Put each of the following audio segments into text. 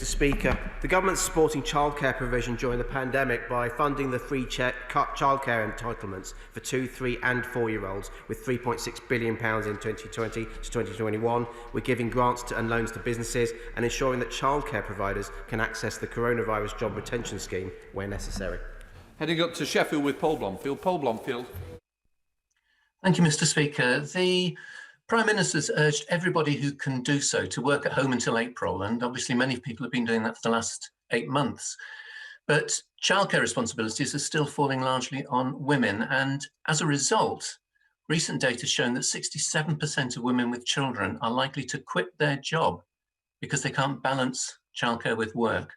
Speaker, the government is supporting childcare provision during the pandemic by funding the free childcare entitlements for 2, 3 and 4-year-olds with £3.6 billion in 2020 to 2021. We're giving grants and loans to businesses and ensuring that childcare providers can access the coronavirus job retention scheme where necessary. Heading up to Sheffield with Paul Blomfield. Paul Blomfield. Thank you, Mr. Speaker. The Prime Minister's urged everybody who can do so to work at home until April, and obviously many people have been doing that for the last 8 months. But childcare responsibilities are still falling largely on women, and as a result, recent data has shown that 67% of women with children are likely to quit their job because they can't balance childcare with work,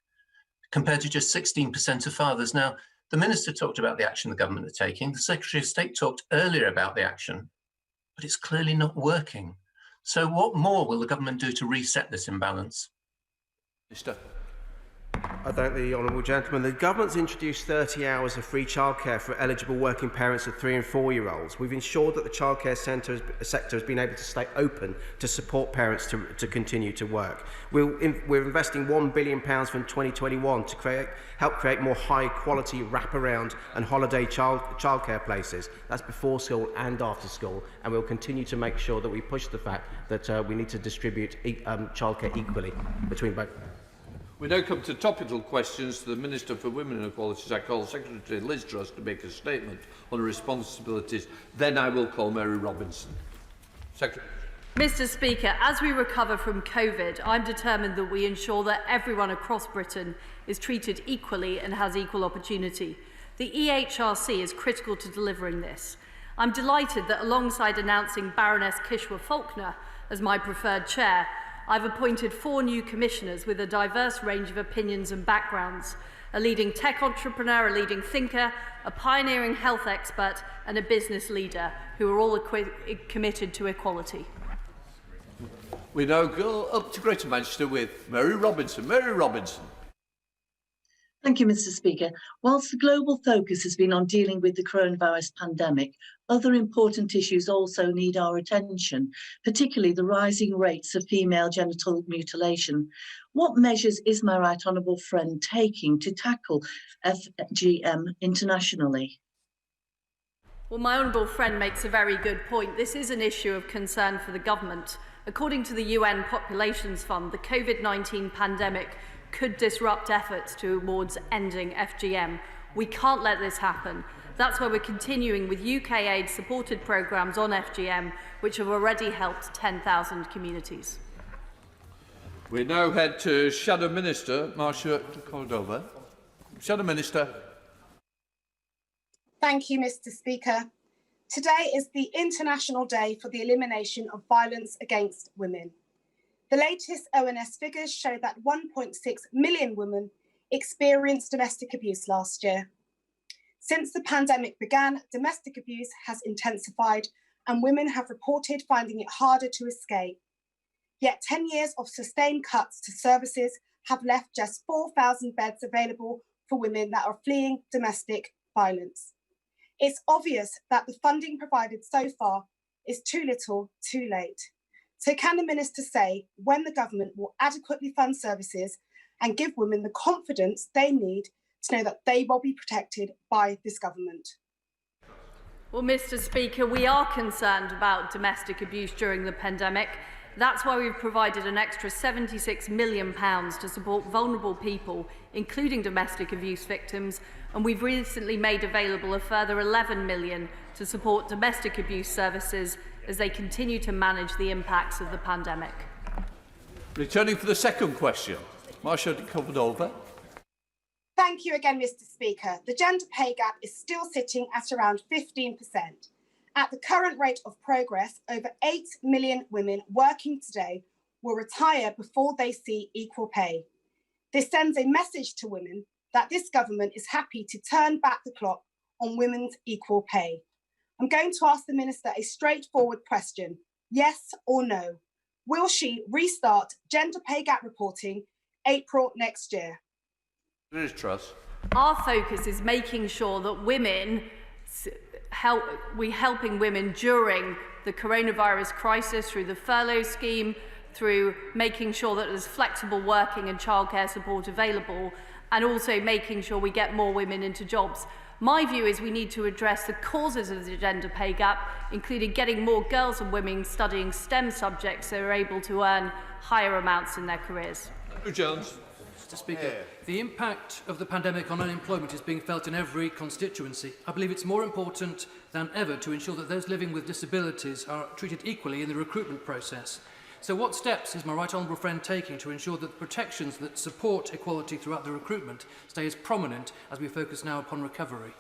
compared to just 16% of fathers. Now, the Minister talked about the action the government are taking. The Secretary of State talked earlier about the action, but it's clearly not working. So what more will the government do to reset this imbalance? Minister. I thank the honourable gentleman. The government's introduced 30 hours of free childcare for eligible working parents of 3 and 4-year-olds. We've ensured that the childcare sector has been able to stay open to support parents to continue to work. We're investing £1 billion from 2021 to help create more high-quality wraparound and holiday childcare places. That's before school and after school, and we'll continue to make sure that we push the fact that we need to distribute childcare equally between both. We now come to topical questions to the Minister for Women and Equalities. I call Secretary Liz Truss to make a statement on her responsibilities. Then I will call Mary Robinson. Secretary. Mr. Speaker, as we recover from COVID, I'm determined that we ensure that everyone across Britain is treated equally and has equal opportunity. The EHRC is critical to delivering this. I'm delighted that alongside announcing Baroness Kishwa Faulkner as my preferred chair, I've appointed 4 new commissioners with a diverse range of opinions and backgrounds, a leading tech entrepreneur, a leading thinker, a pioneering health expert and a business leader who are all committed to equality. We now go up to Greater Manchester with Mary Robinson. Mary Robinson. Thank you, Mr. Speaker. Whilst the global focus has been on dealing with the coronavirus pandemic, other important issues also need our attention, particularly the rising rates of female genital mutilation. What measures is my right honourable friend taking to tackle FGM internationally? Well, my honourable friend makes a very good point. This is an issue of concern for the government. According to the UN Populations Fund, the COVID-19 pandemic could disrupt efforts towards ending FGM. We can't let this happen. That's why we're continuing with UK aid-supported programmes on FGM, which have already helped 10,000 communities. We now head to Shadow Minister Marcia Cordova. Shadow Minister. Thank you, Mr. Speaker. Today is the International Day for the Elimination of Violence Against Women. The latest ONS figures show that 1.6 million women experienced domestic abuse last year. Since the pandemic began, domestic abuse has intensified and women have reported finding it harder to escape. Yet 10 years of sustained cuts to services have left just 4,000 beds available for women that are fleeing domestic violence. It's obvious that the funding provided so far is too little, too late. So can the Minister say when the government will adequately fund services and give women the confidence they need to know that they will be protected by this government? Well, Mr. Speaker, we are concerned about domestic abuse during the pandemic. That's why we've provided an extra £76 million to support vulnerable people, including domestic abuse victims, and we've recently made available a further £11 million to support domestic abuse services as they continue to manage the impacts of the pandemic. Returning for the second question, Marcia Cordova. Thank you again, Mr. Speaker. The gender pay gap is still sitting at around 15%. At the current rate of progress, over 8 million women working today will retire before they see equal pay. This sends a message to women that this government is happy to turn back the clock on women's equal pay. I'm going to ask the Minister a straightforward question, yes or no. Will she restart gender pay gap reporting April next year? Liz Truss. Our focus is making sure that we're helping women during the coronavirus crisis through the furlough scheme, through making sure that there's flexible working and childcare support available, and also making sure we get more women into jobs. My view is we need to address the causes of the gender pay gap, including getting more girls and women studying STEM subjects so they're able to earn higher amounts in their careers. Andrew Jones. Mr. Speaker, the impact of the pandemic on unemployment is being felt in every constituency. I believe it's more important than ever to ensure that those living with disabilities are treated equally in the recruitment process. So what steps is my right honourable friend taking to ensure that the protections that support equality throughout the recruitment stay as prominent as we focus now upon recovery?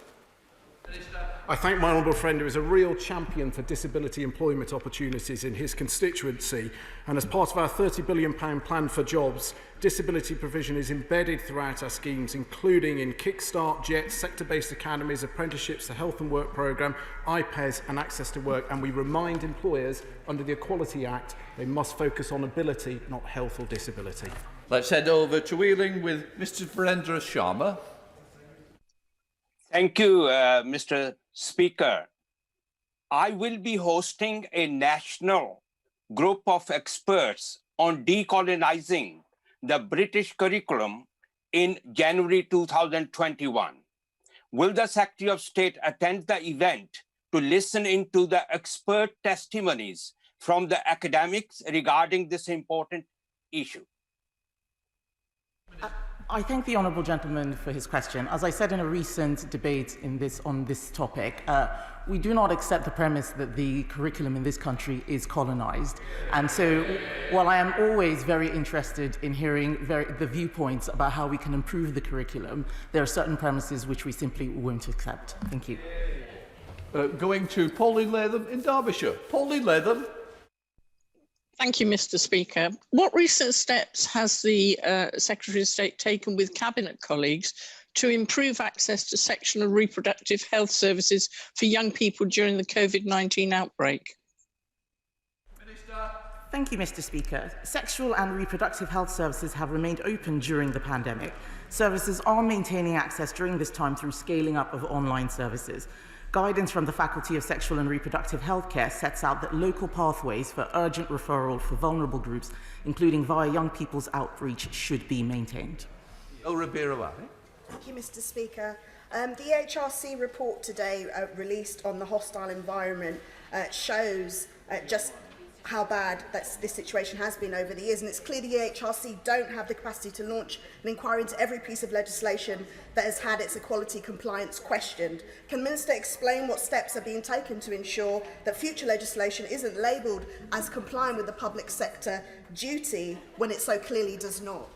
I thank my honourable friend who is a real champion for disability employment opportunities in his constituency, and as part of our £30 billion plan for jobs, disability provision is embedded throughout our schemes, including in Kickstart, JET, sector-based academies, apprenticeships, the Health and Work programme, IPES and Access to Work, and we remind employers under the Equality Act they must focus on ability, not health or disability. Let's head over to Wheeling with Mr. Virendra Sharma. Thank you, Mr. Speaker. I will be hosting a national group of experts on decolonizing the British curriculum in January 2021. Will the Secretary of State attend the event to listen into the expert testimonies from the academics regarding this important issue? I thank the honourable gentleman for his question. As I said in a recent debate on this topic, we do not accept the premise that the curriculum in this country is colonised. And so while I am always very interested in hearing the viewpoints about how we can improve the curriculum, there are certain premises which we simply won't accept. Thank you. Going to Pauline Latham in Derbyshire. Pauline Latham. Thank you, Mr. Speaker. What recent steps has the Secretary of State taken with Cabinet colleagues to improve access to sexual and reproductive health services for young people during the COVID-19 outbreak? Minister. Thank you, Mr. Speaker. Sexual and reproductive health services have remained open during the pandemic. Services are maintaining access during this time through scaling up of online services. Guidance from the Faculty of Sexual and Reproductive Healthcare sets out that local pathways for urgent referral for vulnerable groups, including via young people's outreach, should be maintained. Thank you, Mr. Speaker. The HRC report today released on the hostile environment shows just how bad this situation has been over the years, and it's clear the HRC don't have the capacity to launch an inquiry into every piece of legislation that has had its equality compliance questioned. Can the Minister explain what steps are being taken to ensure that future legislation isn't labelled as complying with the public sector duty when it so clearly does not?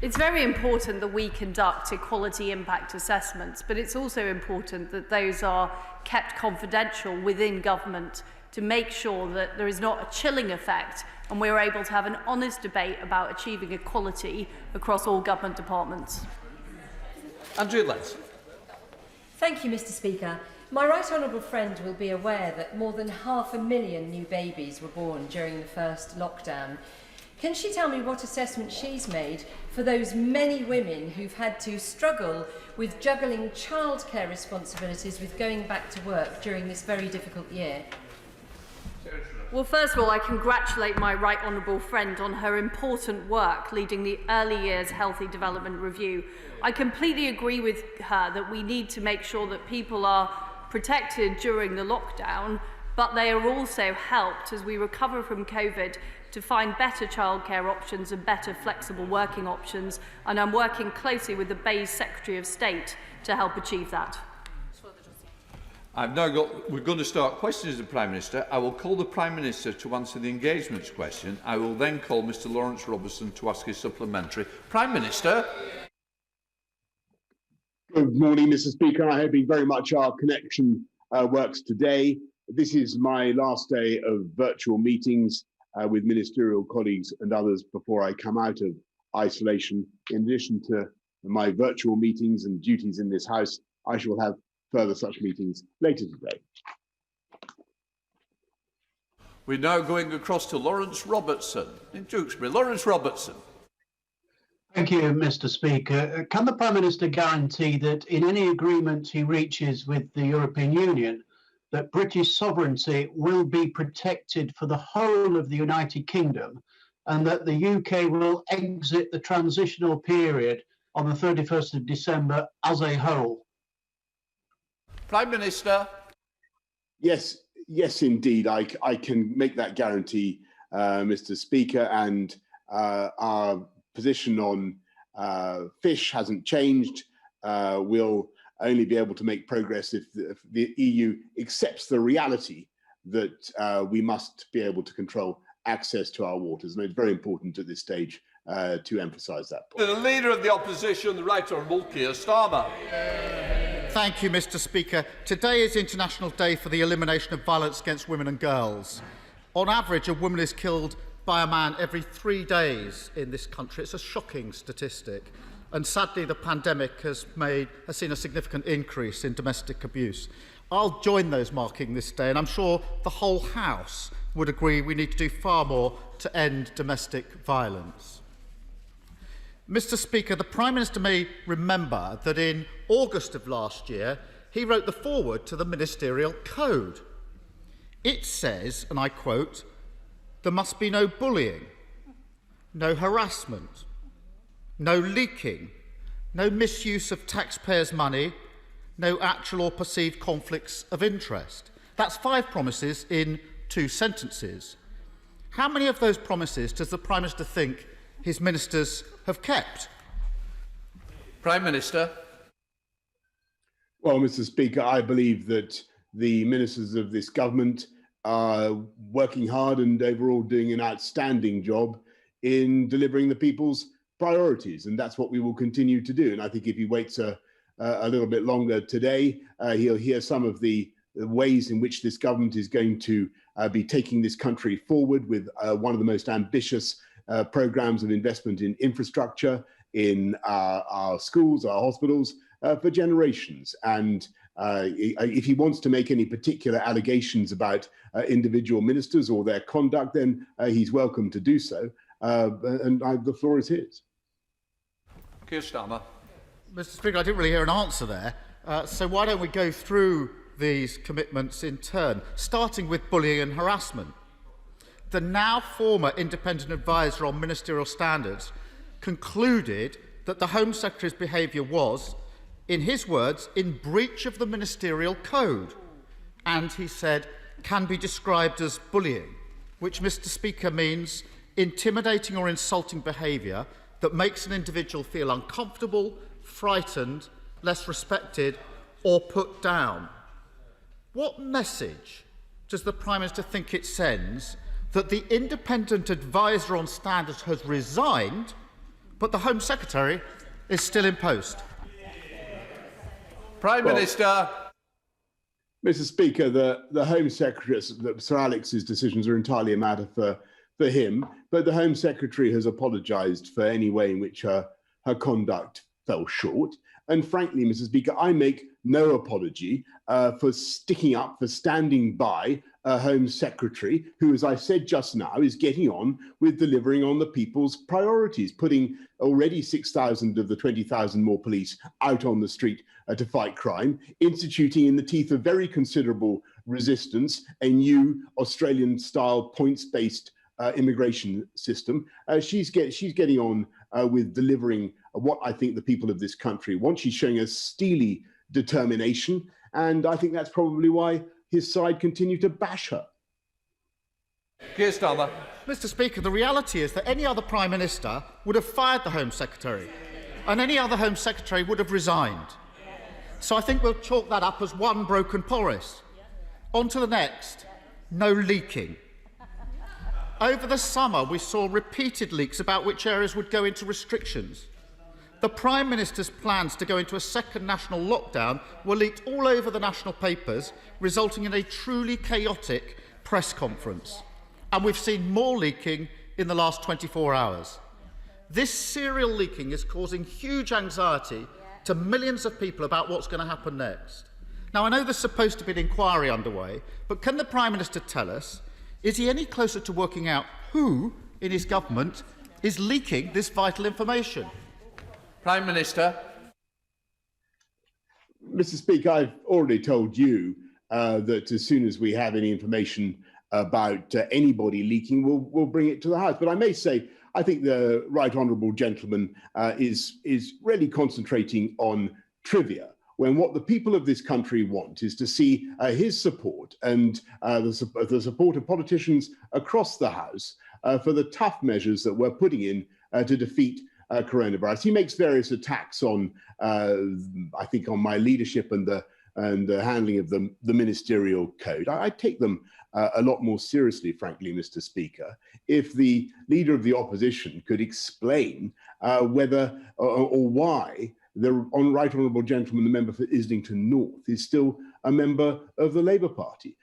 It's very important that we conduct equality impact assessments, but it's also important that those are kept confidential within government to make sure that there is not a chilling effect and we're able to have an honest debate about achieving equality across all government departments. Andrea Lenz. Thank you, Mr. Speaker. My right honourable friend will be aware that more than 500,000 new babies were born during the first lockdown. Can she tell me what assessment she's made for those many women who've had to struggle with juggling childcare responsibilities with going back to work during this very difficult year? Well, first of all, I congratulate my right honourable friend on her important work leading the Early Years Healthy Development Review. I completely agree with her that we need to make sure that people are protected during the lockdown, but they are also helped as we recover from COVID to find better childcare options and better flexible working options, and I'm working closely with the BEIS Secretary of State to help achieve that. We're going to start questions to the Prime Minister. I will call the Prime Minister to answer the engagements question. I will then call Mr Lawrence Robertson to ask his supplementary. Prime Minister. Good morning, Mr Speaker. I hope very much our connection works today. This is my last day of virtual meetings with ministerial colleagues and others before I come out of isolation. In addition to my virtual meetings and duties in this House, I shall have further such meetings later today. We're now going across to Lawrence Robertson in Tewkesbury. Lawrence Robertson. Thank you, Mr Speaker. Can the Prime Minister guarantee that in any agreement he reaches with the European Union, that British sovereignty will be protected for the whole of the United Kingdom and that the UK will exit the transitional period on the 31st of December as a whole? Prime Minister. Yes, indeed. I can make that guarantee, Mr. Speaker, and our position on fish hasn't changed. We'll only be able to make progress if the EU accepts the reality that we must be able to control access to our waters. And it's very important at this stage to emphasise that point. The Leader of the Opposition, the Right Honourable Keir Starmer. Thank you, Mr. Speaker. Today is International Day for the Elimination of Violence Against Women and Girls. On average, a woman is killed by a man every 3 days in this country. It's a shocking statistic. And sadly, the pandemic has seen a significant increase in domestic abuse. I'll join those marking this day, and I'm sure the whole House would agree we need to do far more to end domestic violence. Mr. Speaker, the Prime Minister may remember that in August of last year, he wrote the foreword to the Ministerial Code. It says, and I quote, "There must be no bullying, no harassment, no leaking, no misuse of taxpayers' money, no actual or perceived conflicts of interest." That's 5 promises in 2 sentences. How many of those promises does the Prime Minister think his ministers have kept? Prime Minister. Well, Mr. Speaker, I believe that the ministers of this government are working hard and overall doing an outstanding job in delivering the people's priorities, and that's what we will continue to do. And I think if he waits a little bit longer today, he'll hear some of the ways in which this government is going to be taking this country forward with one of the most ambitious programs of investment in infrastructure, in our schools, our hospitals, for generations. And if he wants to make any particular allegations about individual ministers or their conduct, then he's welcome to do so. And the floor is his. Keir Starmer. Mr. Speaker, I didn't really hear an answer there. So why don't we go through these commitments in turn, starting with bullying and harassment. The now former independent advisor on ministerial standards concluded that the Home Secretary's behaviour was, in his words, in breach of the ministerial code, and he said can be described as bullying, which, Mr. Speaker, means intimidating or insulting behaviour that makes an individual feel uncomfortable, frightened, less respected or put down. What message does the Prime Minister think it sends that the independent advisor on standards has resigned, but the Home Secretary is still in post? Prime Minister. Mr. Speaker, the Home Secretary, Sir Alex's decisions are entirely a matter for him, but the Home Secretary has apologised for any way in which her conduct fell short. And frankly, Mr. Speaker, I make no apology for sticking up, for standing by a Home Secretary who, as I said just now, is getting on with delivering on the people's priorities, putting already 6,000 of the 20,000 more police out on the street to fight crime, instituting in the teeth of very considerable resistance a new Australian-style points-based immigration system. She's getting on with delivering what I think the people of this country want. She's showing a steely determination, and I think that's probably why his side continue to bash her. Keir Starmer. Mr. Speaker, the reality is that any other Prime Minister would have fired the Home Secretary, and any other Home Secretary would have resigned. So I think we'll chalk that up as one broken promise. On to the next. No leaking. Over the summer, we saw repeated leaks about which areas would go into restrictions. The Prime Minister's plans to go into a second national lockdown were leaked all over the national papers, resulting in a truly chaotic press conference. And we've seen more leaking in the last 24 hours. This serial leaking is causing huge anxiety to millions of people about what's going to happen next. Now, I know there's supposed to be an inquiry underway, but can the Prime Minister tell us, is he any closer to working out who in his government is leaking this vital information? Prime Minister. Mr. Speaker, I've already told you that as soon as we have any information about anybody leaking, we'll bring it to the House. But I may say, I think the right honourable gentleman is really concentrating on trivia, when what the people of this country want is to see his support and the support of politicians across the House for the tough measures that we're putting in to defeat coronavirus. He makes various attacks on, I think, on my leadership and the handling of the ministerial code. I take them a lot more seriously, frankly, Mr. Speaker, if the leader of the opposition could explain whether or why the right honourable gentleman, the member for Islington North, is still a member of the Labour Party.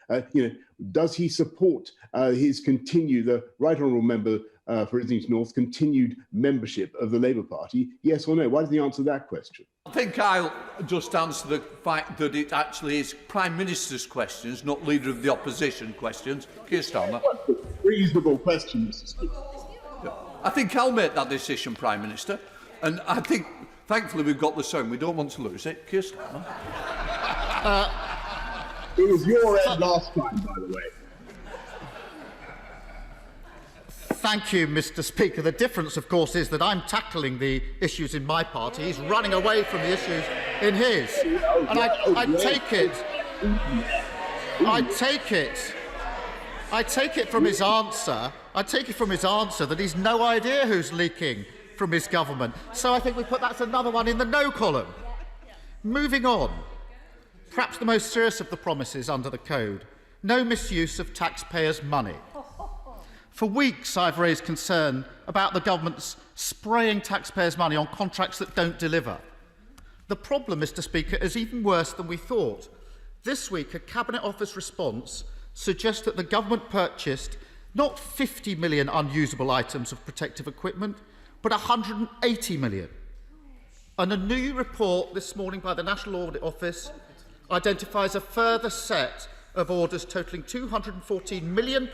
Does he support the right honourable member for Islington North continued membership of the Labour Party? Yes or no? Why doesn't he answer that question? I think I'll just answer the fact that it actually is Prime Minister's questions, not Leader of the Opposition questions. Keir Starmer. Reasonable question, Mr. Speaker. I think I'll make that decision, Prime Minister. And I think, thankfully, we've got the sound. We don't want to lose it. Keir Starmer. It was your end last time, by the way. Thank you, Mr. Speaker. The difference, of course, is that I'm tackling the issues in my party. He's running away from the issues in his. And I take it from his answer. I take it from his answer that he's no idea who's leaking from his government. So I think that's another one in the no column. Moving on. Perhaps the most serious of the promises under the code: no misuse of taxpayers' money. For weeks, I've raised concern about the government's spraying taxpayers' money on contracts that don't deliver. The problem, Mr. Speaker, is even worse than we thought. This week, a Cabinet Office response suggests that the government purchased not 50 million unusable items of protective equipment, but 180 million. And a new report this morning by the National Audit Office identifies a further set of orders totalling £214 million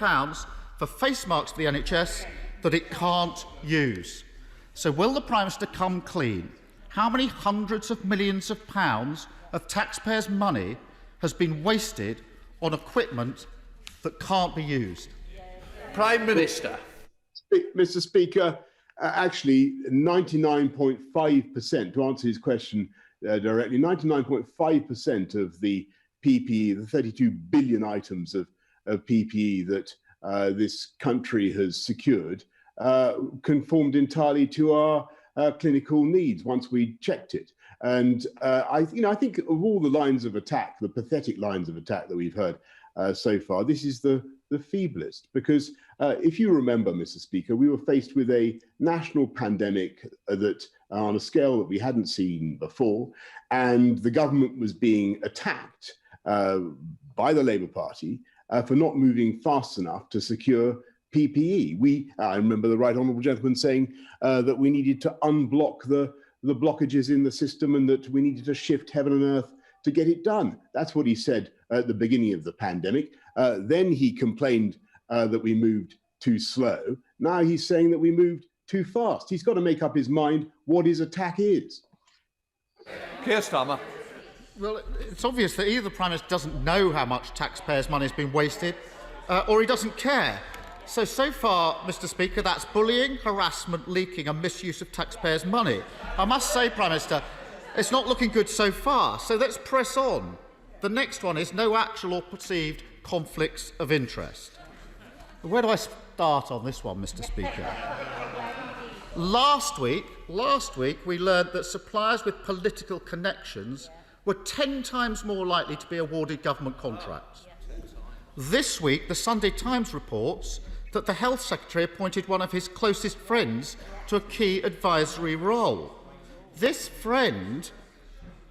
for face masks for the NHS that it can't use. So will the Prime Minister come clean? How many hundreds of millions of pounds of taxpayers' money has been wasted on equipment that can't be used? Prime Minister. Mr. Speaker, actually 99.5%, to answer his question directly, 99.5% of the PPE, the 32 billion items of PPE that this country has secured, conformed entirely to our clinical needs once we checked it. And I think of all the lines of attack, the pathetic lines of attack that we've heard so far, this is the feeblest. Because if you remember, Mr. Speaker, we were faced with a national pandemic that on a scale that we hadn't seen before, and the government was being attacked by the Labour Party for not moving fast enough to secure PPE. I remember the right honourable gentleman saying that we needed to unblock the blockages in the system and that we needed to shift heaven and earth to get it done. That's what he said at the beginning of the pandemic. Then he complained that we moved too slow. Now he's saying that we moved too fast. He's got to make up his mind what his attack is. Keir Starmer. Well, it's obvious that either the Prime Minister doesn't know how much taxpayers' money has been wasted, or he doesn't care. So far, Mr. Speaker, that's bullying, harassment, leaking and misuse of taxpayers' money. I must say, Prime Minister, it's not looking good so far, so let's press on. The next one is no actual or perceived conflicts of interest. Where do I start on this one, Mr. Speaker? Last week, we learned that suppliers with political connections were 10 times more likely to be awarded government contracts. This week, the Sunday Times reports that the Health Secretary appointed one of his closest friends to a key advisory role. This friend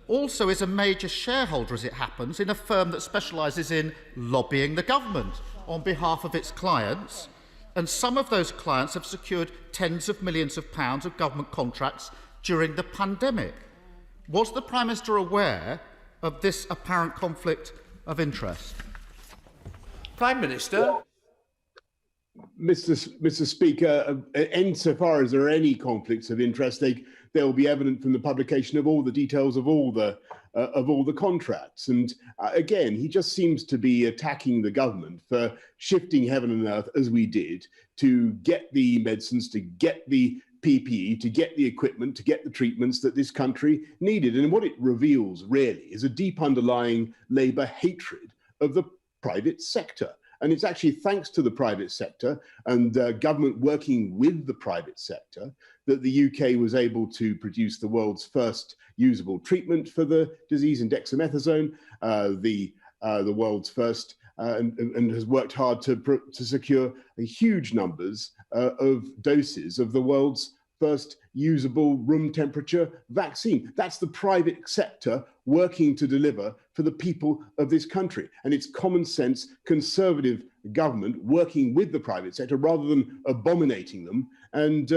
also is a major shareholder, as it happens, in a firm that specialises in lobbying the government on behalf of its clients, and some of those clients have secured tens of millions of pounds of government contracts during the pandemic. Was the Prime Minister aware of this apparent conflict of interest? Prime Minister. Mr. Speaker, insofar as there are any conflicts of interest, they will be evident from the publication of all the details of all the contracts. And again, he just seems to be attacking the government for shifting heaven and earth, as we did, to get the medicines, to get the PPE, to get the equipment, to get the treatments that this country needed. And what it reveals really is a deep underlying Labour hatred of the private sector. And it's actually thanks to the private sector and government working with the private sector that the UK was able to produce the world's first usable treatment for the disease in dexamethasone, the world's first, and has worked hard to secure huge numbers of doses of the world's first usable room temperature vaccine. That's the private sector working to deliver for the people of this country. And it's common sense, conservative government working with the private sector rather than abominating them and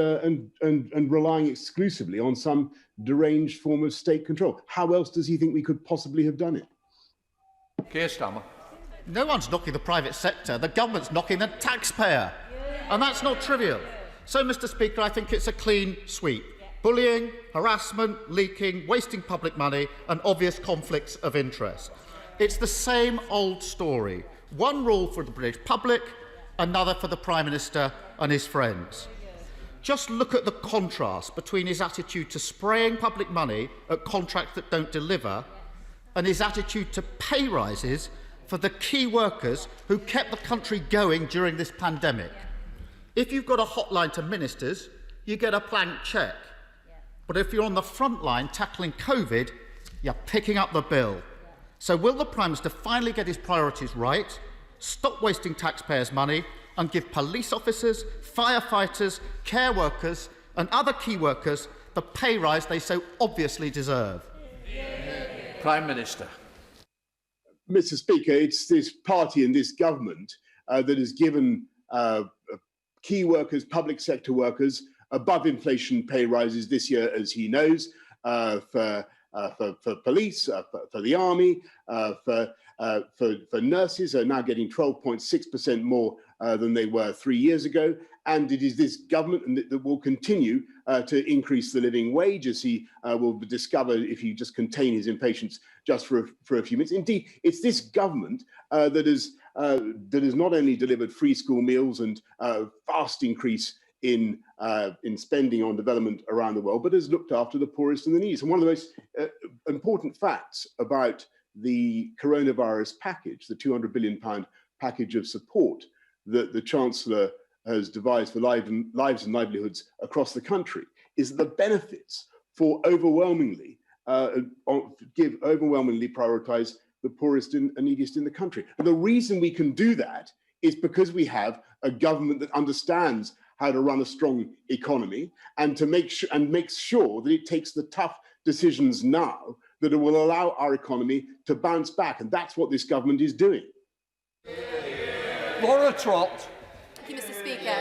relying exclusively on some deranged form of state control. How else does he think we could possibly have done it? Keir Starmer. No one's knocking the private sector. The government's knocking the taxpayer. And that's not trivial. So, Mr. Speaker, I think it's a clean sweep. Bullying, harassment, leaking, wasting public money and obvious conflicts of interest. It's the same old story. One rule for the British public, another for the Prime Minister and his friends. Just look at the contrast between his attitude to spraying public money at contracts that don't deliver and his attitude to pay rises for the key workers who kept the country going during this pandemic. If you've got a hotline to ministers, you get a blank cheque. But if you're on the front line tackling COVID, you're picking up the bill. So will the Prime Minister finally get his priorities right, stop wasting taxpayers' money and give police officers, firefighters, care workers and other key workers the pay rise they so obviously deserve? Prime Minister. Mr. Speaker, it's this party and this government that has given key workers, public sector workers, above inflation pay rises this year, as he knows, for police, for the army, for nurses are now getting 12.6% more than they were 3 years ago. And it is this government that will continue to increase the living wage, as he will discover if you just contain his impatience just for a few minutes. Indeed, it's this government that has not only delivered free school meals and vast increase in spending on development around the world, but has looked after the poorest and the neediest. And one of the most important facts about the coronavirus package, the £200 billion package of support that the Chancellor has devised for lives and livelihoods across the country, is that the benefits for overwhelmingly prioritise the poorest and neediest in the country. And the reason we can do that is because we have a government that understands how to run a strong economy and to makes sure that it takes the tough decisions now that will allow our economy to bounce back. And that's what this government is doing. Laura Trott. Thank you, Mr. Speaker.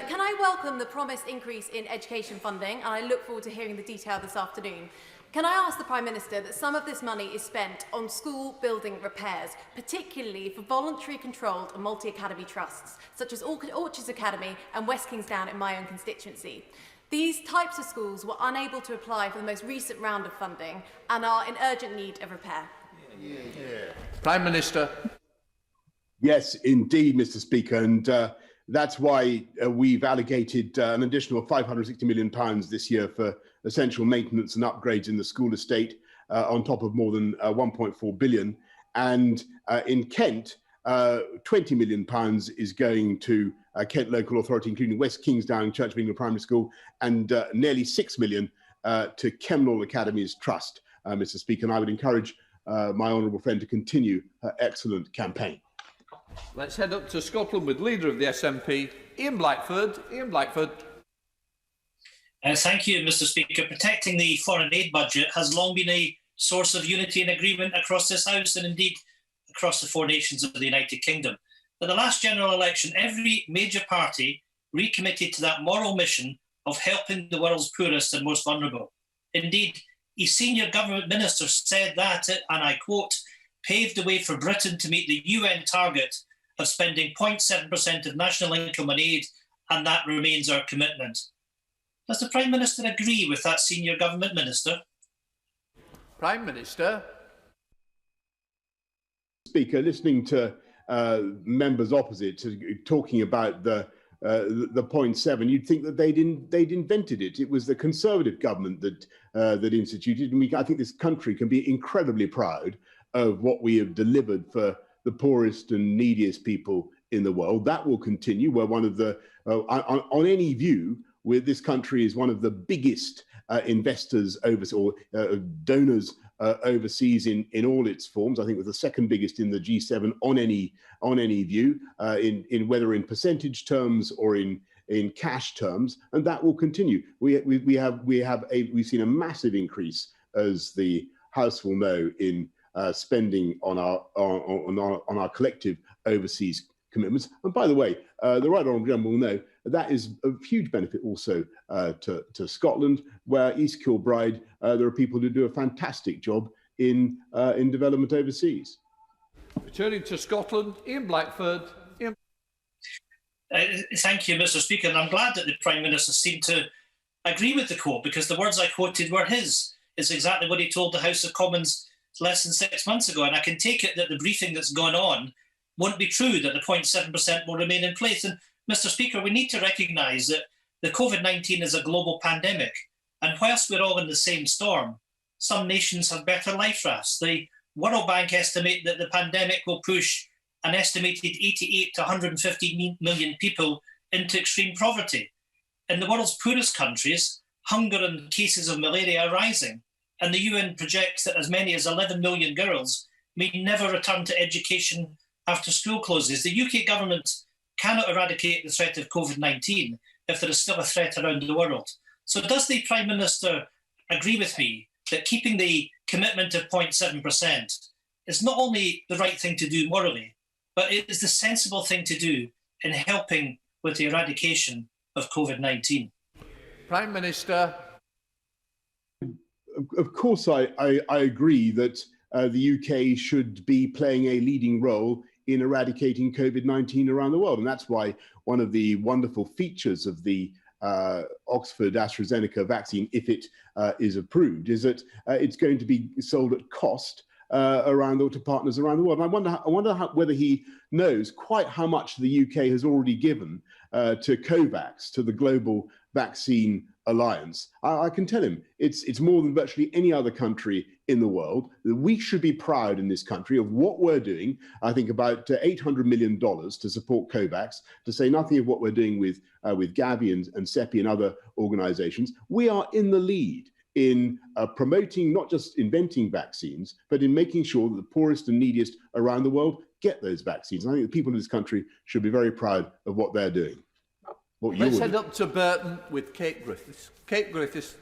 Can I welcome the promised increase in education funding? And I look forward to hearing the detail this afternoon. Can I ask the Prime Minister that some of this money is spent on school building repairs, particularly for voluntary controlled and multi-academy trusts, such as Orchards Academy and West Kingsdown in my own constituency? These types of schools were unable to apply for the most recent round of funding and are in urgent need of repair. Prime Minister. Yes, indeed, Mr. Speaker. And that's why we've allocated an additional £560 million this year for essential maintenance and upgrades in the school estate, on top of more than £1.4 billion. And in Kent, £20 million is going to Kent Local Authority, including West Kingsdown Church of England Primary School, and nearly £6 million to Kemnall Academies Trust, Mr. Speaker. And I would encourage my honourable friend to continue her excellent campaign. Let's head up to Scotland with leader of the SNP, Ian Blackford. Ian Blackford. Thank you, Mr. Speaker. Protecting the foreign aid budget has long been a source of unity and agreement across this House and indeed across the four nations of the United Kingdom. At the last general election, every major party recommitted to that moral mission of helping the world's poorest and most vulnerable. Indeed, a senior government minister said that, and I quote, paved the way for Britain to meet the UN target of spending 0.7% of national income on aid, and that remains our commitment. Does the Prime Minister agree with that senior government minister? Prime Minister. Speaker, listening to members opposite talking about the 0.7, you'd think that they'd invented it. It was the Conservative government that instituted, and I think this country can be incredibly proud of what we have delivered for the poorest and neediest people in the world. That will continue. We're one of the, on any view, where this country is one of the biggest investors overseas, or donors overseas in all its forms. I think we're the second biggest in the G7 on any view, in whether in percentage terms or in cash terms, and that will continue. We've seen a massive increase, as the House will know, in spending on our collective overseas commitments. And by the way, the Right Honourable Gentleman will know that is of huge benefit also to Scotland, where East Kilbride, there are people who do a fantastic job in development overseas. Returning to Scotland, Ian Blackford. Thank you, Mr. Speaker. And I'm glad that the Prime Minister seemed to agree with the quote, because the words I quoted were his. It's exactly what he told the House of Commons less than 6 months ago. And I can take it that the briefing that's gone on won't be true, that the 0.7% will remain in place. And Mr. Speaker, we need to recognise that the COVID-19 is a global pandemic. And whilst we're all in the same storm, some nations have better life rafts. The World Bank estimate that the pandemic will push an estimated 88 to 150 million people into extreme poverty. In the world's poorest countries, hunger and cases of malaria are rising. And the UN projects that as many as 11 million girls may never return to education after school closes. The UK government cannot eradicate the threat of COVID-19 if there is still a threat around the world. So does the Prime Minister agree with me that keeping the commitment of 0.7% is not only the right thing to do morally, but it is the sensible thing to do in helping with the eradication of COVID-19? Prime Minister. Of course, I agree that the UK should be playing a leading role in eradicating COVID-19 around the world. And that's why one of the wonderful features of the Oxford AstraZeneca vaccine, if it is approved, is that it's going to be sold at cost to partners around the world. And I wonder whether he knows quite how much the UK has already given to COVAX, to the Global Vaccine Alliance. I can tell him it's more than virtually any other country in the world. We should be proud in this country of what we're doing. I think about $800 million to support COVAX, to say nothing of what we're doing with Gavi and CEPI and other organizations. We are in the lead in promoting, not just inventing vaccines, but in making sure that the poorest and neediest around the world get those vaccines. And I think the people in this country should be very proud of what they're doing. Let's head up to Burton with Kate Griffiths. Kate Griffiths.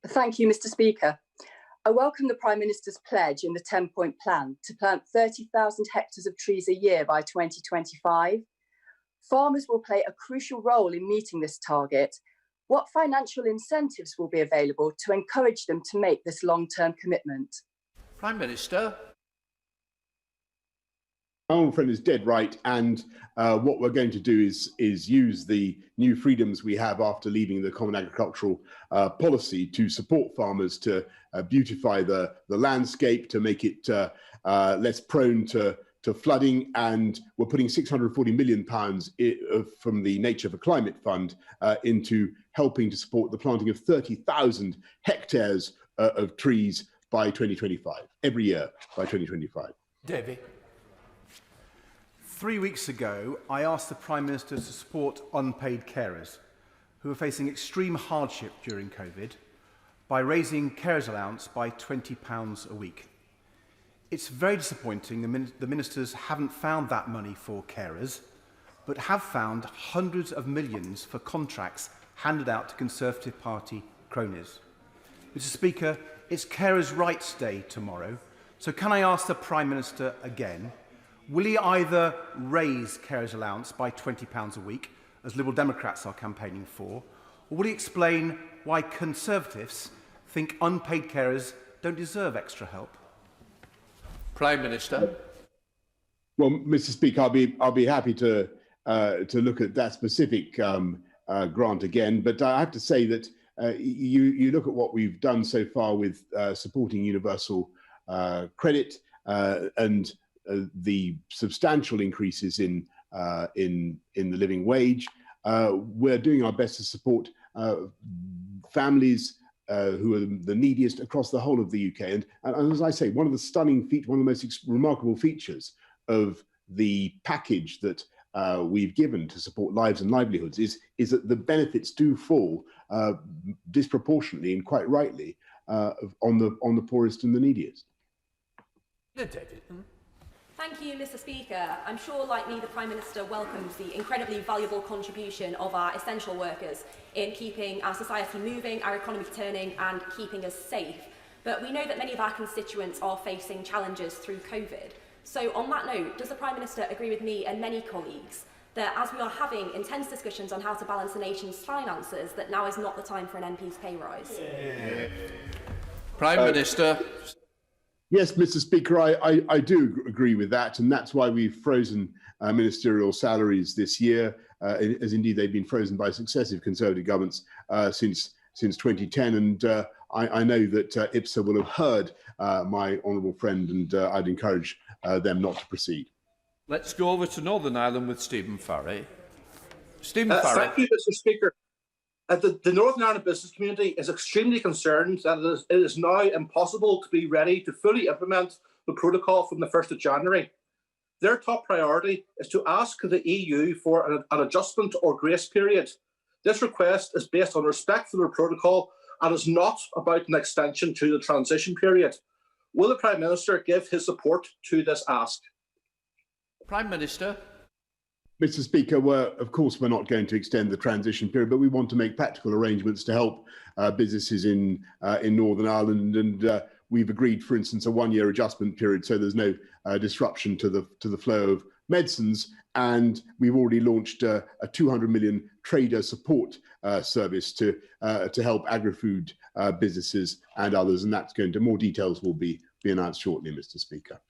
Thank you, Mr. Speaker. I welcome the Prime Minister's pledge in the 10-point plan to plant 30,000 hectares of trees a year by 2025. Farmers will play a crucial role in meeting this target. What financial incentives will be available to encourage them to make this long-term commitment? Prime Minister. My old friend is dead right, and what we're going to do is use the new freedoms we have after leaving the Common Agricultural Policy to support farmers to beautify the landscape, to make it less prone to flooding, and we're putting £640 million from the Nature for Climate Fund into helping to support the planting of 30,000 hectares of trees by 2025, every year by 2025. David. 3 weeks ago, I asked the Prime Minister to support unpaid carers who are facing extreme hardship during COVID by raising carers allowance by £20 a week. It's very disappointing the ministers haven't found that money for carers, but have found hundreds of millions for contracts handed out to Conservative Party cronies. Mr. Speaker, it's Carers' Rights Day tomorrow, so can I ask the Prime Minister again, will he either raise carers' allowance by £20 a week, as Liberal Democrats are campaigning for, or will he explain why Conservatives think unpaid carers don't deserve extra help? Prime Minister. Well, Mr. Speaker, I'll be happy to look at that specific grant again, but I have to say that you look at what we've done so far with supporting universal credit and the substantial increases in the living wage. We're doing our best to support families who are the neediest across the whole of the UK. And as I say, one of the stunning features, one of the most remarkable features of the package that we've given to support lives and livelihoods is that the benefits do fall disproportionately and quite rightly on the poorest and the neediest. David. Thank you, Mr. Speaker. I'm sure, like me, the Prime Minister welcomes the incredibly valuable contribution of our essential workers in keeping our society moving, our economy turning and keeping us safe. But we know that many of our constituents are facing challenges through COVID. So on that note, does the Prime Minister agree with me and many colleagues that as we are having intense discussions on how to balance the nation's finances, that now is not the time for an MP's pay rise? Prime Minister. Yes, Mr. Speaker, I do agree with that, and that's why we've frozen ministerial salaries this year, as indeed they've been frozen by successive Conservative governments since 2010. And I know that IPSA will have heard my honourable friend, and I'd encourage them not to proceed. Let's go over to Northern Ireland with Stephen Farry. Stephen Farry. Thank you, Mr. Speaker. The Northern Ireland business community is extremely concerned that it is now impossible to be ready to fully implement the protocol from the 1st of January. Their top priority is to ask the EU for an adjustment or grace period. This request is based on respect for the protocol and is not about an extension to the transition period. Will the Prime Minister give his support to this ask? Prime Minister. Mr. Speaker, of course, we're not going to extend the transition period, but we want to make practical arrangements to help businesses in Northern Ireland, and we've agreed, for instance, a one-year adjustment period, so there's no disruption to the flow of medicines. And we've already launched a 200 million trader support service to help agri-food businesses and others, and that's going to more details will be announced shortly, Mr. Speaker.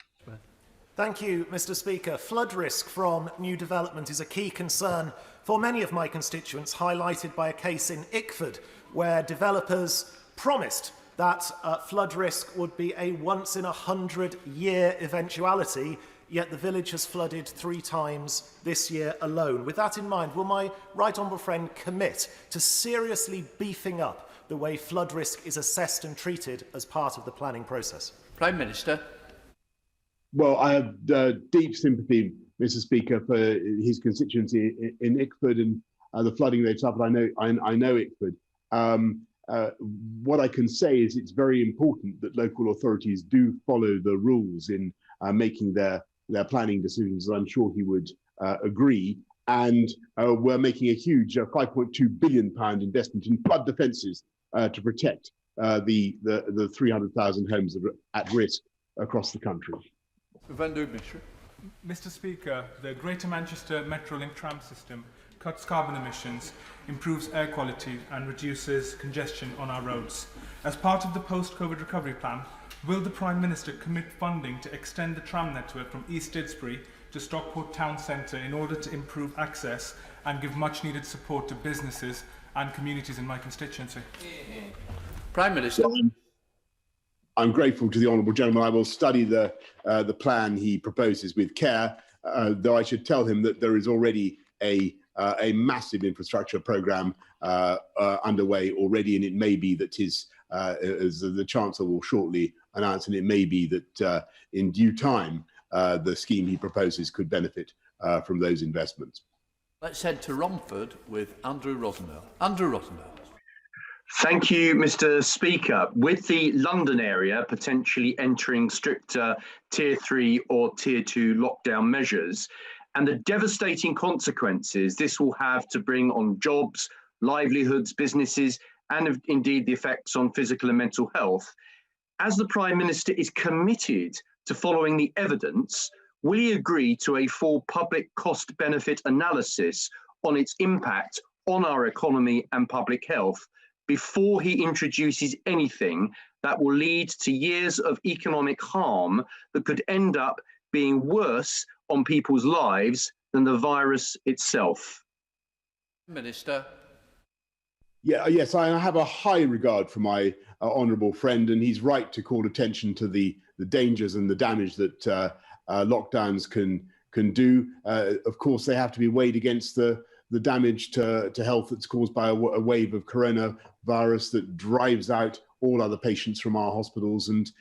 Thank you, Mr. Speaker. Flood risk from new development is a key concern for many of my constituents, highlighted by a case in Ickford, where developers promised that flood risk would be a once-in-a-100-year eventuality, yet the village has flooded 3 times this year alone. With that in mind, will my right honourable friend commit to seriously beefing up the way flood risk is assessed and treated as part of the planning process? Prime Minister. Well, I have deep sympathy, Mr. Speaker, for his constituency in Ickford and the flooding they've suffered. I know Ickford. What I can say is it's very important that local authorities do follow the rules in making their planning decisions. I'm sure he would agree. And we're making a huge £5.2 billion investment in flood defences to protect the 300,000 homes that are at risk across the country. Mr. Speaker, the Greater Manchester Metrolink tram system cuts carbon emissions, improves air quality and reduces congestion on our roads. As part of the post-COVID recovery plan, will the Prime Minister commit funding to extend the tram network from East Didsbury to Stockport Town Centre in order to improve access and give much-needed support to businesses and communities in my constituency? Prime Minister. I'm grateful to the honourable gentleman. I will study the plan he proposes with care, though I should tell him that there is already a massive infrastructure programme underway already, and it may be that as the Chancellor will shortly announce, and it may be that in due time the scheme he proposes could benefit from those investments. Let's head to Romford with Andrew Rosenell. Andrew Rosenell. Thank you, Mr. Speaker. With the London area potentially entering stricter Tier 3 or Tier 2 lockdown measures, and the devastating consequences this will have to bring on jobs, livelihoods, businesses, and indeed the effects on physical and mental health, as the Prime Minister is committed to following the evidence, will he agree to a full public cost-benefit analysis on its impact on our economy and public health before he introduces anything that will lead to years of economic harm that could end up being worse on people's lives than the virus itself? Minister. Yes, I have a high regard for my honourable friend, and he's right to call attention to the dangers and the damage that lockdowns can do. Of course, they have to be weighed against the damage to health that's caused by a wave of coronavirus that drives out all other patients from our hospitals and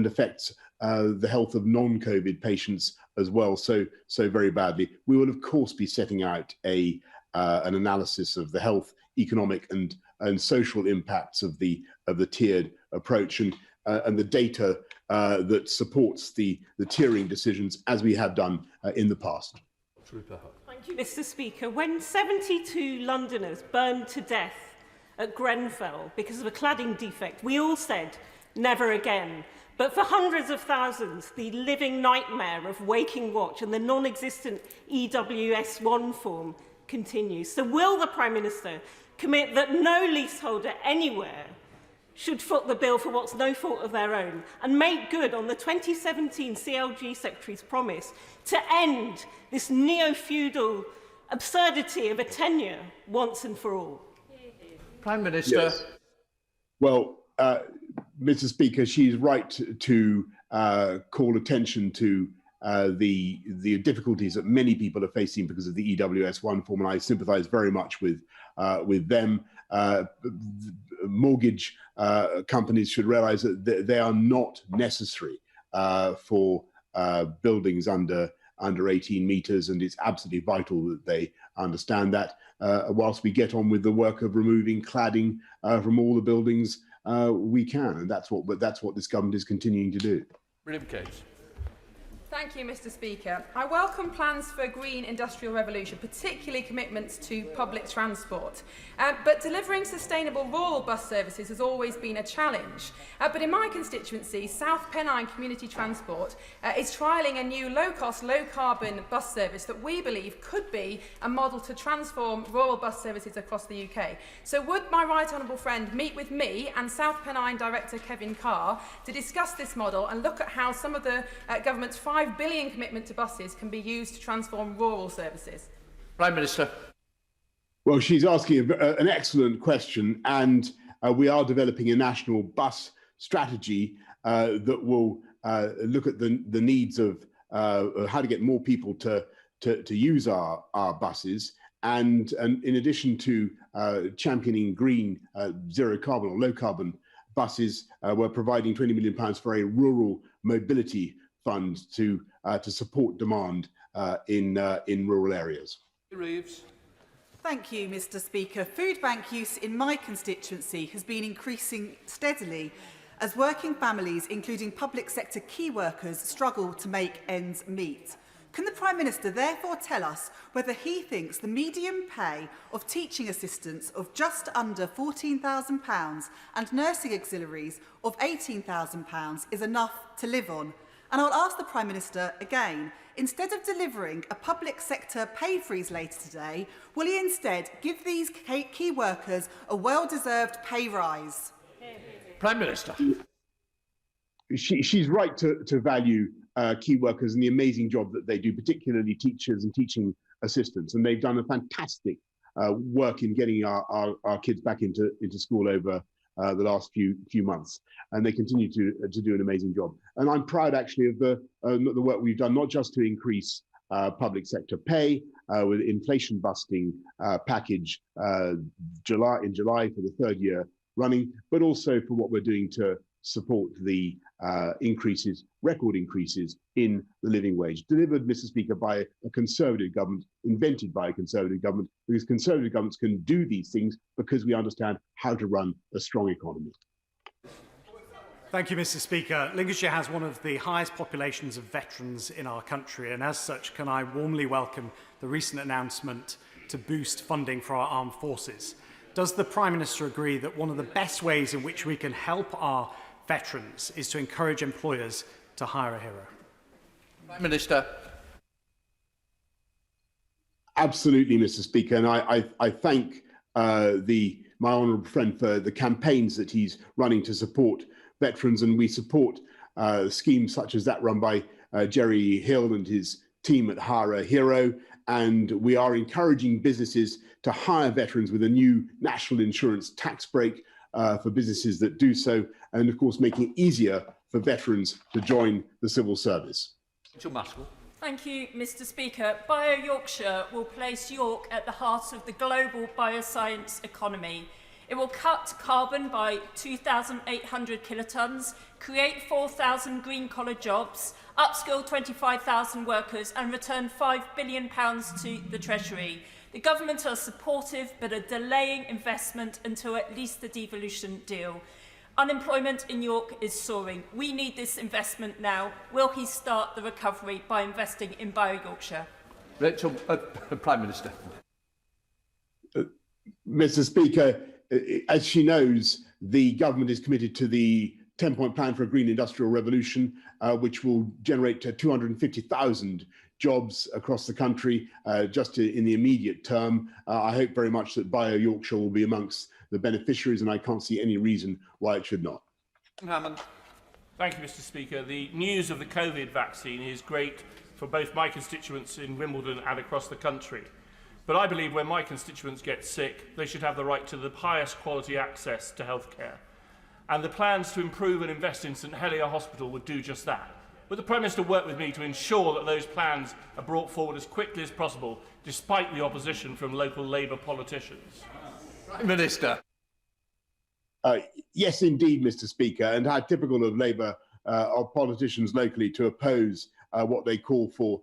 affects the health of non-COVID patients as well, so very badly. We will of course be setting out an analysis of the health, economic and social impacts of the tiered approach and the data that supports the tiering decisions as we have done in the past. Thank you, Mr. Speaker. When 72 Londoners burned to death at Grenfell because of a cladding defect, we all said, never again. But for hundreds of thousands, the living nightmare of waking watch and the non-existent EWS1 form continues. So will the Prime Minister commit that no leaseholder anywhere should foot the bill for what's no fault of their own, and make good on the 2017 CLG Secretary's promise to end this neo-feudal absurdity of a tenure once and for all? Prime Minister. Yes. Well, Mr. Speaker, she's right to call attention to the difficulties that many people are facing because of the EWS1 form, and I sympathise very much with them. Mortgage companies should realise that they are not necessary for buildings under 18 metres, and it's absolutely vital that they understand that. Whilst we get on with the work of removing cladding from all the buildings we can, and that's what this government is continuing to do. William Case. Thank you, Mr. Speaker. I welcome plans for a green industrial revolution, particularly commitments to public transport. But delivering sustainable rural bus services has always been a challenge. But in my constituency, South Pennine Community Transport is trialling a new low-cost, low-carbon bus service that we believe could be a model to transform rural bus services across the UK. So would my right honourable friend meet with me and South Pennine Director Kevin Carr to discuss this model and look at how some of the government's £5 billion commitment to buses can be used to transform rural services? Prime Minister. Well, she's asking an excellent question, and we are developing a national bus strategy that will look at the needs of how to get more people to use our buses, and in addition to championing green, zero carbon or low carbon buses, we're providing £20 million for a rural mobility fund to support demand in rural areas. Reeves. Thank you, Mr. Speaker. Food bank use in my constituency has been increasing steadily as working families, including public sector key workers, struggle to make ends meet. Can the Prime Minister therefore tell us whether he thinks the median pay of teaching assistants of just under £14,000 and nursing auxiliaries of £18,000 is enough to live on? And I'll ask the Prime Minister again, instead of delivering a public sector pay freeze later today, will he instead give these key workers a well-deserved pay rise? Prime Minister. She's right to value key workers and the amazing job that they do, particularly teachers and teaching assistants. And they've done a fantastic work in getting our kids back into school over the last few months, and they continue to do an amazing job. And I'm proud actually of the work we've done, not just to increase public sector pay with inflation busting package in July for the third year running, but also for what we're doing to support the record increases in the living wage, delivered, Mr. Speaker, by a Conservative government, invented by a Conservative government, because Conservative governments can do these things because we understand how to run a strong economy. Thank you, Mr. Speaker. Lincolnshire has one of the highest populations of veterans in our country, and as such, can I warmly welcome the recent announcement to boost funding for our armed forces. Does the Prime Minister agree that one of the best ways in which we can help our veterans is to encourage employers to hire a hero? Prime Minister. Absolutely, Mr. Speaker, and I thank my honourable friend for the campaigns that he's running to support veterans, and we support schemes such as that run by Jerry Hill and his team at Hara Hero, and we are encouraging businesses to hire veterans with a new national insurance tax break for businesses that do so, and of course making it easier for veterans to join the civil service. Thank you, Mr. Speaker. Bio Yorkshire will place York at the heart of the global bioscience economy. It will cut carbon by 2,800 kilotons, create 4,000 green-collar jobs, upskill 25,000 workers and return £5 billion to the Treasury. The government are supportive but are delaying investment until at least the devolution deal. Unemployment in York is soaring. We need this investment now. Will he start the recovery by investing in Bio Yorkshire? Rachel, Prime Minister. Mr. Speaker, as she knows, the government is committed to the 10-point plan for a green industrial revolution, which will generate 250,000 jobs across the country just in the immediate term. I hope very much that Bio Yorkshire will be amongst the beneficiaries, and I can't see any reason why it should not. Hammond. Thank you, Mr. Speaker. The news of the COVID vaccine is great for both my constituents in Wimbledon and across the country. But I believe when my constituents get sick, they should have the right to the highest quality access to healthcare. And the plans to improve and invest in St Helier Hospital would do just that. Will the Prime Minister work with me to ensure that those plans are brought forward as quickly as possible, despite the opposition from local Labour politicians? Prime Minister. Yes, indeed, Mr. Speaker, and how typical of Labour of politicians locally to oppose what they call for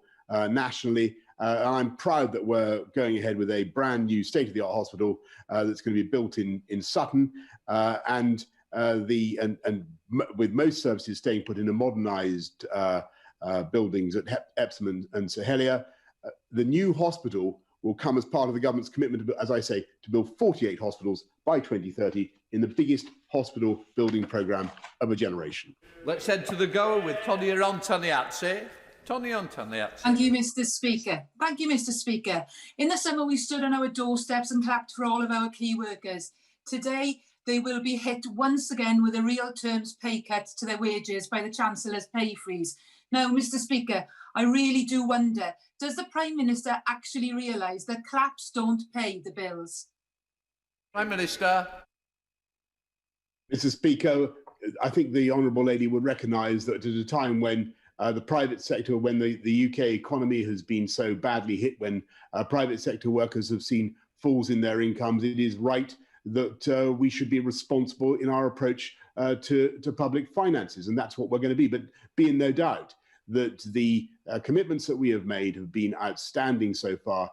nationally. I'm proud that we're going ahead with a brand new state-of-the-art hospital that's going to be built in Sutton, and with most services staying put in a modernised buildings at Epsom and St Helier. The new hospital will come as part of the government's commitment, as I say, to build 48 hospitals by 2030 in the biggest hospital building programme of a generation. Let's head to the goer with Tony Antoniazzi. Tony Antoniazzi. Thank you, Mr. Speaker. Thank you, Mr. Speaker. In the summer, we stood on our doorsteps and clapped for all of our key workers. Today, they will be hit once again with a real terms pay cut to their wages by the Chancellor's pay freeze. Now, Mr. Speaker, I really do wonder, does the Prime Minister actually realise that claps don't pay the bills? Prime Minister. Mr. Speaker, I think the Honourable Lady would recognise that at a time when the private sector, when the UK economy has been so badly hit, when private sector workers have seen falls in their incomes, it is right that we should be responsible in our approach to public finances, and that's what we're going to be. But be in no doubt that the commitments that we have made have been outstanding so far,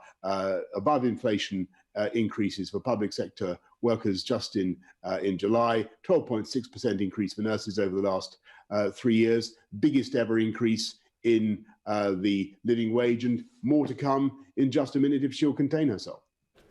above inflation increases for public sector workers just in July, 12.6% increase for nurses over the last 3 years, biggest ever increase in the living wage, and more to come in just a minute if she'll contain herself.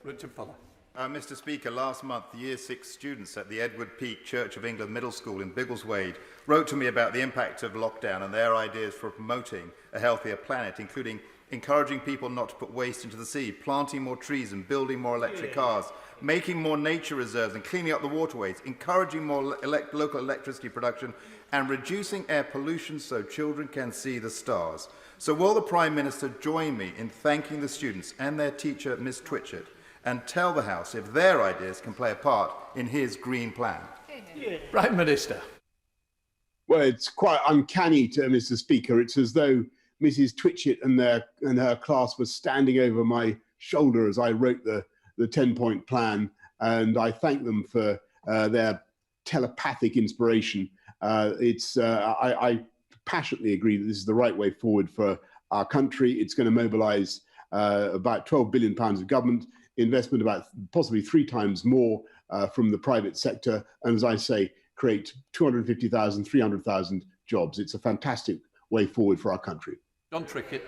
Richard Fuller. Mr. Speaker, last month, Year 6 students at the Edward Peake Church of England Middle School in Biggleswade wrote to me about the impact of lockdown and their ideas for promoting a healthier planet, including encouraging people not to put waste into the sea, planting more trees and building more electric cars, making more nature reserves and cleaning up the waterways, encouraging more local electricity production, and reducing air pollution so children can see the stars. So will the Prime Minister join me in thanking the students and their teacher, Miss Twitchett, and tell the House if their ideas can play a part in his green plan? Prime Minister. Well, it's quite uncanny, Mr. Speaker. It's as though Mrs. Twitchett and her class was standing over my shoulder as I wrote the 10-point plan, and I thank them for their telepathic inspiration. I passionately agree that this is the right way forward for our country. It's going to mobilise about £12 billion of government investment, about possibly 3 times more from the private sector, and as I say, create 250,000, 300,000 jobs. It's a fantastic way forward for our country. John Trickett.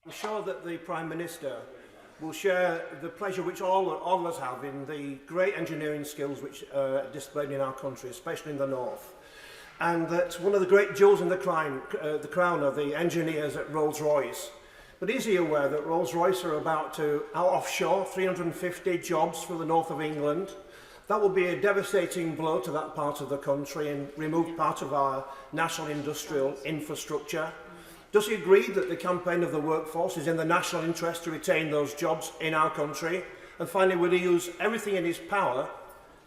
I'm sure that the Prime Minister will share the pleasure which all of us have in the great engineering skills which are displayed in our country, especially in the north. And that one of the great jewels in the crown are the engineers at Rolls-Royce. But is he aware that Rolls-Royce are about to offshore 350 jobs for the north of England? That would be a devastating blow to that part of the country and remove part of our national industrial infrastructure. Does he agree that the campaign of the workforce is in the national interest to retain those jobs in our country? And finally, will he use everything in his power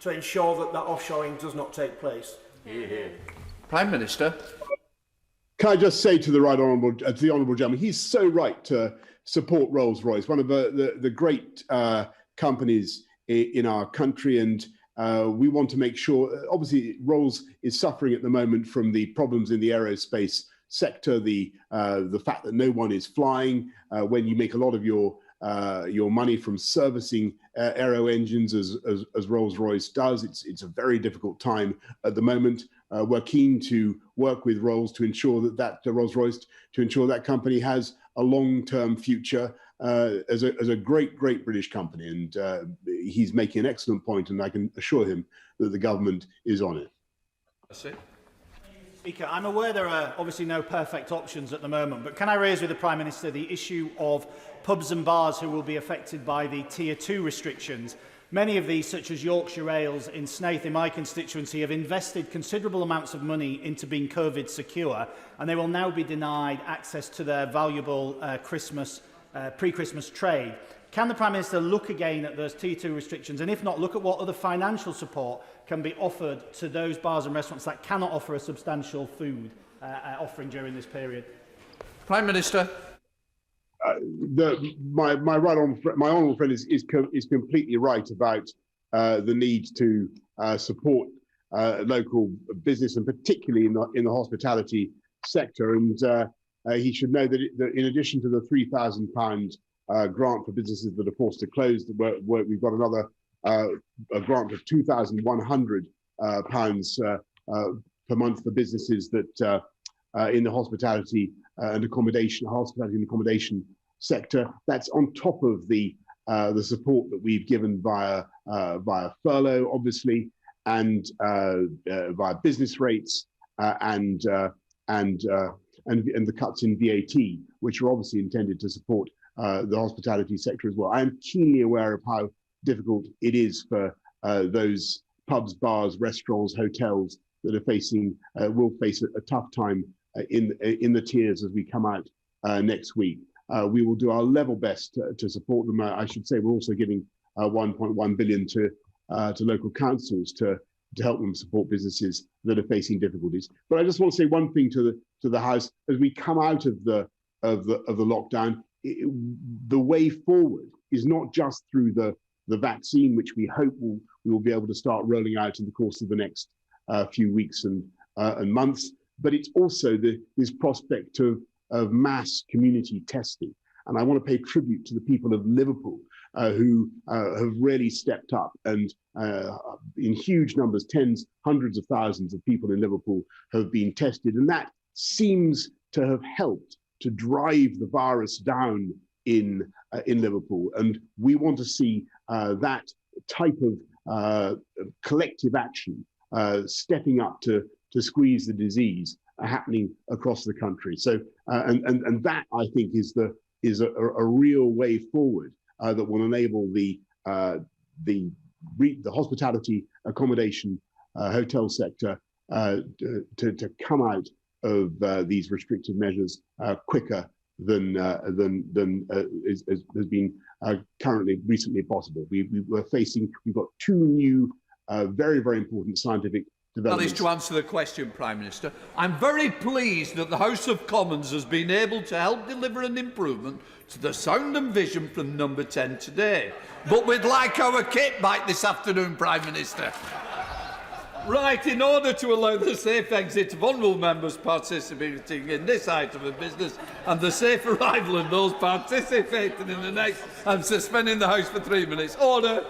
to ensure that that offshoring does not take place? Prime Minister. Can I just say to the honourable gentleman, he's so right to support Rolls-Royce, one of the great companies in our country, and we want to make sure. Obviously, Rolls is suffering at the moment from the problems in the aerospace sector, the fact that no one is flying. When you make a lot of your money from servicing aero engines, as Rolls-Royce does, it's a very difficult time at the moment. We're keen to work with Rolls to ensure that Rolls-Royce, to ensure that company has a long-term future as a great British company. And he's making an excellent point, and I can assure him that the government is on it. That's it. Speaker, I'm aware there are obviously no perfect options at the moment, but can I raise with the Prime Minister the issue of pubs and bars who will be affected by the Tier 2 restrictions? Many of these, such as Yorkshire Ales in Snaith in my constituency, have invested considerable amounts of money into being COVID secure, and they will now be denied access to their valuable pre-Christmas trade. Can the Prime Minister look again at those Tier 2 restrictions, and if not, look at what other financial support can be offered to those bars and restaurants that cannot offer a substantial food offering during this period? Prime Minister. My honourable friend is completely right about the need to support local business, and particularly in the hospitality sector. And he should know that in addition to the £3,000 grant for businesses that are forced to close, we've got another a grant of £2,100 per month for businesses that in the hospitality and accommodation sector. That's on top of the support that we've given via furlough, obviously, and via business rates and the cuts in VAT, which are obviously intended to support the hospitality sector as well. I am keenly aware of how difficult it is for those pubs, bars, restaurants, hotels that are will face a tough time in the tiers as we come out next week. We will do our level best to support them. I should say we're also giving 1.1 billion to local councils to help them support businesses that are facing difficulties. But I just want to say one thing to the House as we come out of the lockdown. The way forward is not just through the vaccine, which we hope we will be able to start rolling out in the course of the next few weeks and months, but it's also this prospect of mass community testing. And I want to pay tribute to the people of Liverpool who have really stepped up, and in huge numbers, hundreds of thousands of people in Liverpool have been tested, and that seems to have helped to drive the virus down in Liverpool. And we want to see that type of collective action stepping up to squeeze the disease happening across the country. So and that, I think, is a real way forward that will enable the hospitality, accommodation, hotel sector to come out of these restrictive measures quicker than has been recently possible. We've got two new very important scientific developments. That is to answer the question, Prime Minister. I'm very pleased that the House of Commons has been able to help deliver an improvement to the sound and vision from number 10 today. But we'd like our kit back this afternoon, Prime Minister. Right, in order to allow the safe exit of honourable members participating in this item of business and the safe arrival of those participating in the next, I'm suspending the House for 3 minutes. Order!